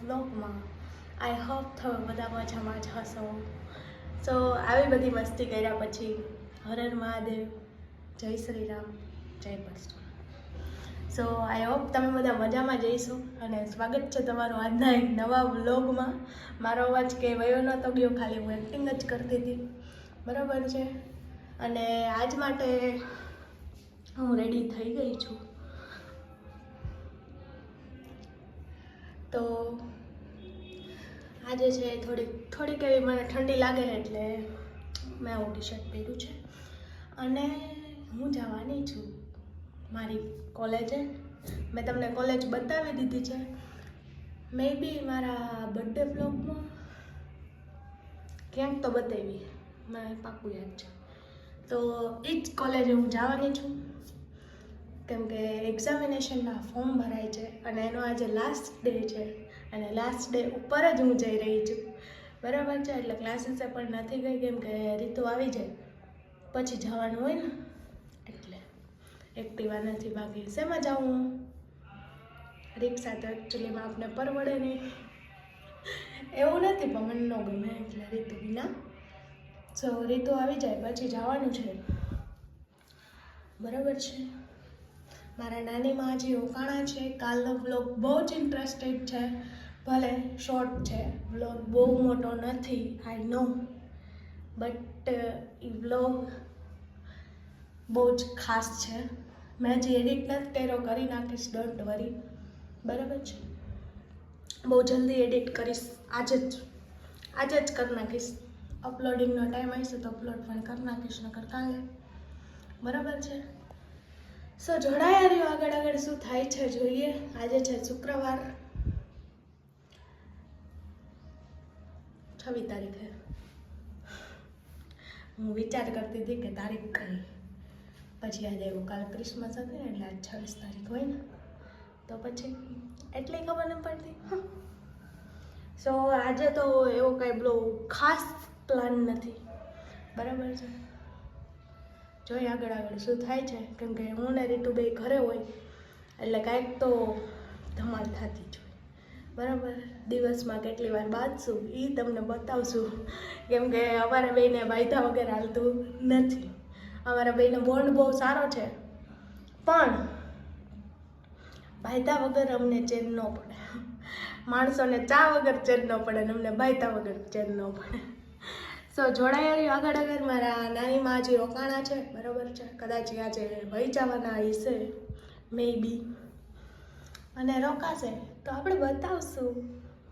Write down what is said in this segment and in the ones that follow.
વ્લોગમાં. I hope તમે બધા મજામાં જ હશો. સો આવી બધી મસ્તી કર્યા પછી હર હર મહાદેવ, જય શ્રી રામ, જય પરશુરામ. સો આઈ હોપ તમે બધા મજામાં જઈશો અને સ્વાગત છે તમારું આજના એક નવા વ્લોગમાં. મારો અવાજ કે વયો નહોતો ગયો, ખાલી હું એક્ટિંગ જ કરતી હતી, બરાબર છે. અને આજ માટે હું રેડી થઈ ગઈ છું. તો આજે છે થોડીક એવી મને ઠંડી લાગે એટલે મેં આવું ટી શર્ટ પહેર્યું છે અને હું જવાની છું મારી કોલેજે. મેં તમને કોલેજ બતાવી દીધી છે, મે બી મારા બર્થડે બ્લોગમાં ક્યાંક તો બતાવી, મને પાક્કું યાદ છે. તો એ જ કોલેજે હું જવાની છું કેમ કે એક્ઝામિનેશનના ફોર્મ ભરાય છે અને એનો આજે લાસ્ટ ડે છે અને લાસ્ટ ડે ઉપર જ હું જઈ રહી છું, બરાબર છે. એટલે ક્લાસીસે પણ નથી ગઈ કેમ કે રીતુ આવી જાય પછી જવાનું હોય ને, એટલે એક્ટિવા નથી. બાકી શેમાં જાઉં હું? રિક્ષા તો એકચ્યુઅલીમાં આપણે પરવડે નહીં, એવું નથી પણ મને ન ગમે એટલે રીતુ વિના. સો રીતુ આવી જાય પછી જવાનું છે, બરાબર છે. મારા નાનીમાં હજી રોકાણા છે. કાલનો બ્લોગ બહુ જ ઇન્ટરેસ્ટેડ છે, ભલે શોર્ટ છે, બ્લોગ બહુ મોટો નથી, આઈ નો, બટ એ બ્લોગ બહુ જ ખાસ છે. મેં હજી એડિટ નથી કર્યો, કરી નાખીશ, ડોન્ટ વરી, બરાબર છે. બહુ જલ્દી એડિટ કરીશ, આજે જ કરી નાખીશ. અપલોડિંગનો ટાઈમ આવશે તો અપલોડ પણ કરી નાખીશ, નકર કાલે, બરાબર છે. સો જોડાયા રહ્યો, આગળ શું થાય છે જોઈએ. આજે છે શુક્રવાર, 26 તારીખે. હું વિચાર કરતી હતી કે તારીખ કઈ, પછી આજે એવું કાલ ક્રિસમસ હતી ને એટલે આજ 26 તારીખ હોય ને, તો પછી એટલી ખબર ન પડતી. સો આજે તો એવો કાંઈ બહુ ખાસ પ્લાન નથી, બરાબર છે. જોઈએ આગળ શું થાય છે કેમ કે હું ને રીતુ બે ઘરે હોય એટલે કાંઈક તો ધમાલ થતી જ હોય, બરાબર. દિવસમાં કેટલી વાર બાંધશું એ તમને બતાવશું કેમ કે અમારા બેને બાંધ્યા વગર હાલતું નથી. અમારા બેનો બોન્ડ બહુ સારો છે પણ બાંધ્યા વગર અમને ચેન ન પડે. માણસોને ચા વગર ચેન ન પડે ને અમને બાંધ્યા વગર ચેન ન પડે. સો જોડાયા આગળ મારા નાનીમાં હજી રોકાણા છે, બરાબર છે. કદાચ આજે વહી જવાના હશે મે બી, અને રોકાશે તો આપણે બતાવશું,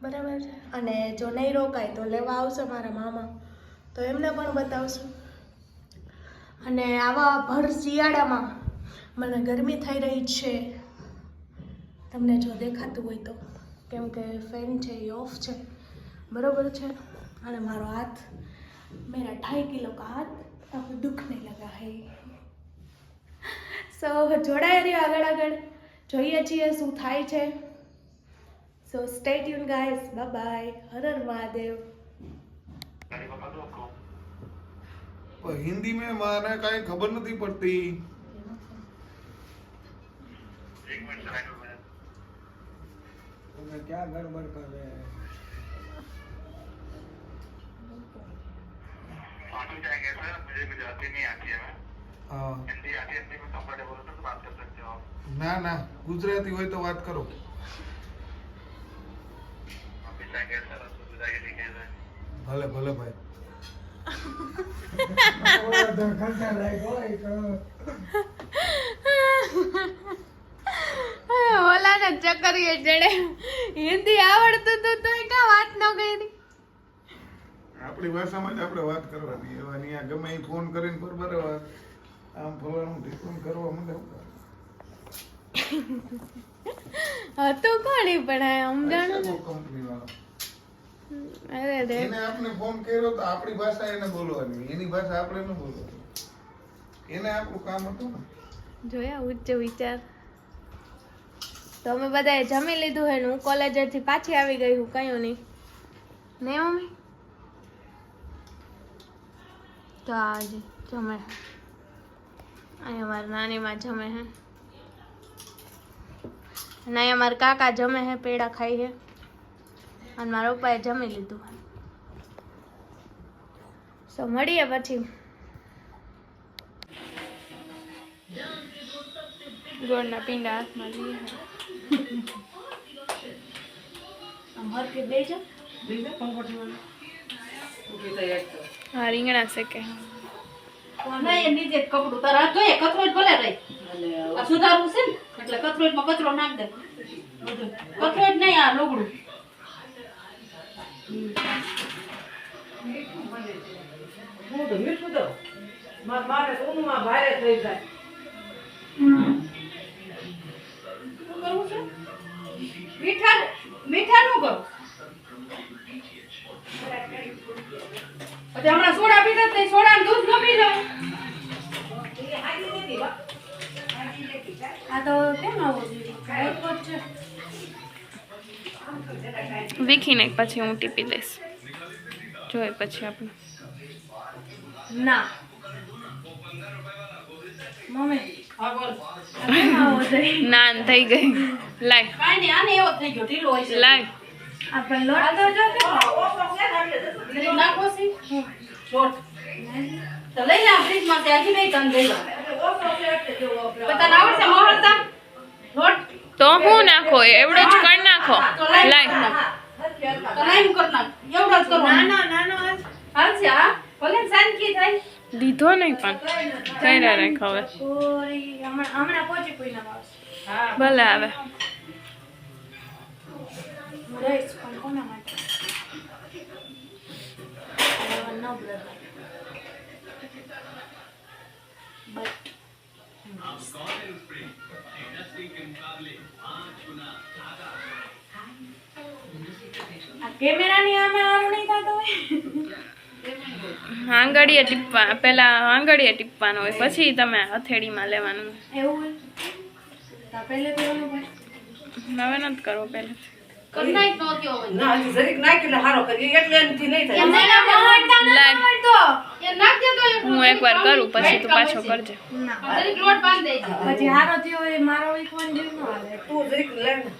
બરાબર છે. અને જો નહીં રોકાય તો લેવા આવશે મારા મામા, તો એમને પણ બતાવશું. અને આવા ભર શિયાળામાં મને ગરમી થઈ રહી છે, તમને જો દેખાતું હોય તો, કેમ કે ફેન છે એ ઓફ છે, બરાબર છે. અને મારો હાથ, मेरा 2.5 किलो का हाथ अब दुख नहीं लगा है. સો જોડાઈ રહ્યો આગળ જોઈએ છીએ શું થાય છે. So stay tune guys, bye bye, Har Har Mahadev. Hindi में माने काई खबर नहीं पड़ती. क्या गड़बड़ कर रहे हैं? जाएंगे सर, मुझे गुजराती नहीं आती है. हाँ, हिंदी आती है, हिंदी में कंफर्टेबल हो तो बात कर सकते हो आप. ना ना, गुजराती हो तो बात करो. आप जाएंगे सर, गुजराती लिखे हैं. भले भले भाई. ઓલાને ચક્કરીએ ચડે, હિન્દી આવડતું તો તોય કા વાત ન કરી. આપણી ભાષામાં જ આપણે વાત કરવાની. એવાની આ ગમે એ ફોન કરીને બરોબર આમ ફલાણું ઠીકું કરવા મને હતું કોણ પણ સમજાણું ને. કંપની વાળો અરે રે, એને આપણે ફોન કર્યો તો આપણી ભાષા એને બોલવાની, એની ભાષા આપણે ન બોલવાની. એને આપણું કામ હતું ને. જોયા ઉચ્ચ વિચાર. તો અમે બધાએ જમી લીધું હે ને હું કોલેજેથી પાછી આવી ગઈ હું, કયું નહીં ને મમ્મી. તો આજે જમે અહીંયા મારી નાનીમાં જમે હે, અને અહીંયા મારા કાકા જમે હે, પેડા ખાઈ હે. અને મારા પપ્પાએ જમી લીધું. સો મળીએ પછી. ગોળના પીંડા હાથમાં લઈએ. હા રીંગણા શેકે. નીચે કપડું તારા હાથ જોઈએ કચરોટ ભલે રહી આ સુધારવું છે ને એટલે કચરોટમાં કચરો નાખ દે કચરોટ નહીં આ લોગડું મીઠા મીઠા નું કરું પછી હમણાં સોડા પીતા તે સોડા દૂધ ન પી લો આ તો કેમ આવું છે વીખીને પછી હું ટીપી દઈશ. જોઈએ પછી આપણે. ના મમ્મી હા બોલ નાન થઈ ગઈ. લાય કાઈ નહીં આને એવો થઈ ગયો ઢીલો હોય છે લાય. આપણે લોટ તો જો કે નાખો છે લોટ તો લઈ લે ફ્રીજ માં ત્યાંથી નહીં તન દઈ દો પતા આવડશે મોહરતા લોટ તો હું નાખો એવડો જ કર નાખો. લાય તો લાઈન કર નાખ એવડો જ કરો નાનો હાલશે હા ભલે શાંતિ થાય દીધો નહીં પણ કઈ રાખ હવે હમણાં પહોંચી કોઈ ના આવશે હા ભલે આવે. રઈસ પણ કોના માટે નો બ્રધર આ કેમેરાની આમે આરું નહીં થતો હોય આંગળીએ ટીપવા પેલા આંગળીએ ટીપવાનું હોય પછી તમે હથેળીમાં લેવાનું. એવું હોય તો પહેલે તો એવું હોય હવે નથી કરવો પહેલે. કનાઈ નો થયો હોય ના હજી જરીક નાખીને હારો કરી એટલે એનથી નહીં થાય એમને ના મોહરતા ના લાય. મોહરતો એ નાખ દે તો હું એકવાર કરું પછી તું પાછો કરજે. જરીક લોટ બાંધ દેજે પછી હારો થયો હોય મારો ઈખવાન જેવું ન હાલે તું જરીક લે ને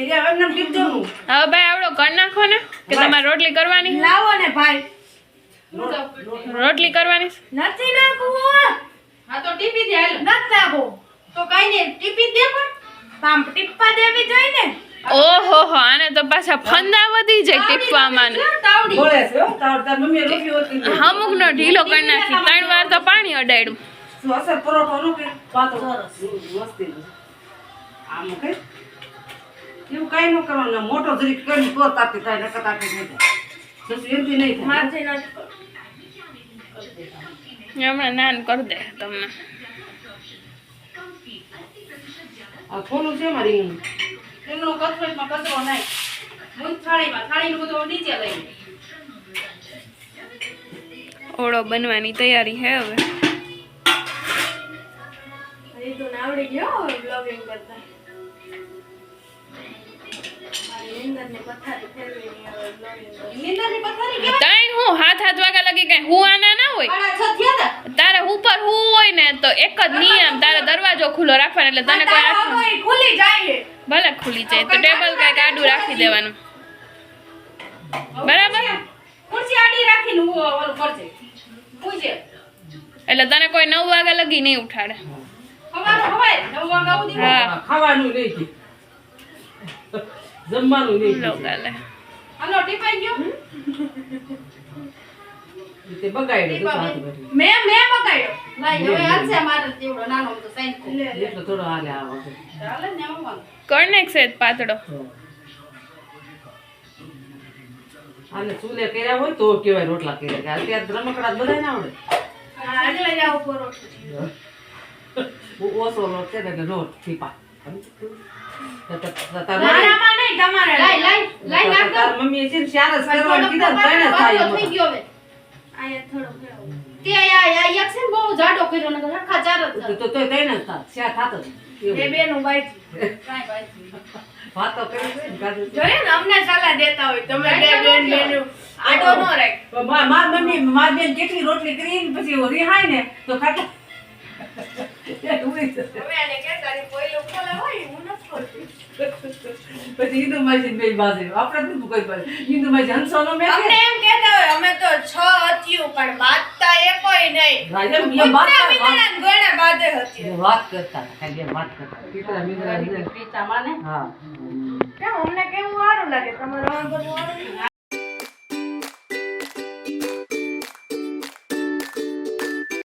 એ યા એમને ટીપ દેવું હવે ભાઈ આવડો કરી નાખો ને કે તમારે રોટલી કરવાની. લાવો ને ભાઈ રોટલી કરવાની છે? નથી નાખવું હા તો ટીપી દે હાલ નથી નાખો તો કાઈ ને ટીપી દે પણ પામ ટીપા દેવી જોઈ ને ઓહો હો આને તો પાછા ફંદા વધી જાય ટીપવામાં. તાવડી બોલે છે હો તાર મમ્મી રોટલી હોતી અમુક નો ઢીલો કરી નાખી 3 વાર તો પાણી અડાડ્યું. શું અસર પરોઠો નો કે પાતો મસ્તી આમ કે એવું કાઈ ન કરવાનું મોટો જરીક કરી તો તાપી થાય નકર તાપી નહીં થાય તો એમથી નહીં થાય મારથી ના હમણાં નાન કરી દે તમને. આ ખોલું છે મારી એમનો કચરોટમાં કચરો નાખ મું થાળીનું બધું નીચે લઈ ઓળો બનવાની તૈયારી છે હવે. હજી તો આવડી ગયો બ્લોગિંગ કરતા મારી નીંદરની પથારી ફેરવીની હવે બ્લોગિંગ નીંદરની પથારી કે તાઈ હું હાથ વાગ્યા લગી કઈ હુવાના ના હોય. સાડા 6 થયા હતા તારે ઉપર હું હોય ને તો એક જ નિયમ તારે દરવાજો ખુલ્લો રાખવાનો એટલે તને કોઈ આખું ખુલી જાય ભલે ખુલી જાય તો ટેબલ કઈક આડું રાખી દેવાનું. બરાબર ખુરશી આડી રાખીને હું ઓલું કરજે પૂછે એટલે તને કોઈ 9 વાગ્યા લગી નહીં ઉઠાડે. હવારે 9 વાગ્યા સુધી હા ખાવાનું નહીં કે જમવાનું નહીં લો ગાલે હાલો ટીપાઈ ગયો તે બગાડ્યો તો હાથ બેઠી મેં બગાડ્યો લાઈ હવે હાલશે મારે તેવડો નાનો તો સાઈન કો એટલે થોડો હાલે આવો ચાલે ને મમ્મા કર નાખ સેજ પાતળો. આને ચૂલે કર્યા હોય તો કેવાય રોટલા કર્યા કે અત્યારે રમકડા બધા ના આવડે આજે લઈ જાવ પરોઠો ઓછો લોટ છે ને લોટ છીપા મારામાં નહીં તમારે લાઈ નાખ દો મમ્મી છે ચાર જ કરવાનું કીધા ને ત્રણ જ થાય થઈ ગયો હવે આયા થોડો તે આયા એક છે ને બહુ જાડો કર્યો ને આખા ચાર જ તો ત્રણ જ થાય શા થાતો એ બેનું બાઈટ કાઈ બાઈટ વાતો કરી છે ને કાજુ જોઈએ ને અમને સલાહ દેતા હોય તમે બે બેન બેનું આડો ન રાખ માર મમ્મી માર બેન કેટલી રોટલી કરીને પછી રિહાય ને તો ખાતા હવે આને કે તારી પોઈલો ખોલે હોય હું ન ખોલતી પછી હિન્દુ માજી બે બાજુ આપણે નથી કોઈ બાજુ હિન્દુ માજી હંસોનો મેં અમને એમ કહેતા હોય અમે તો 6 હત્યું પણ બાદતા એ કોઈ નહીં. વાત ગણે બાદે હતી. વાત કરતા ખાલી વાત કરતા પીતરા મીંદરા પીતા માને હા કેમ અમને કેવું સારું લાગે તમારું આ બધું સારું નહીં?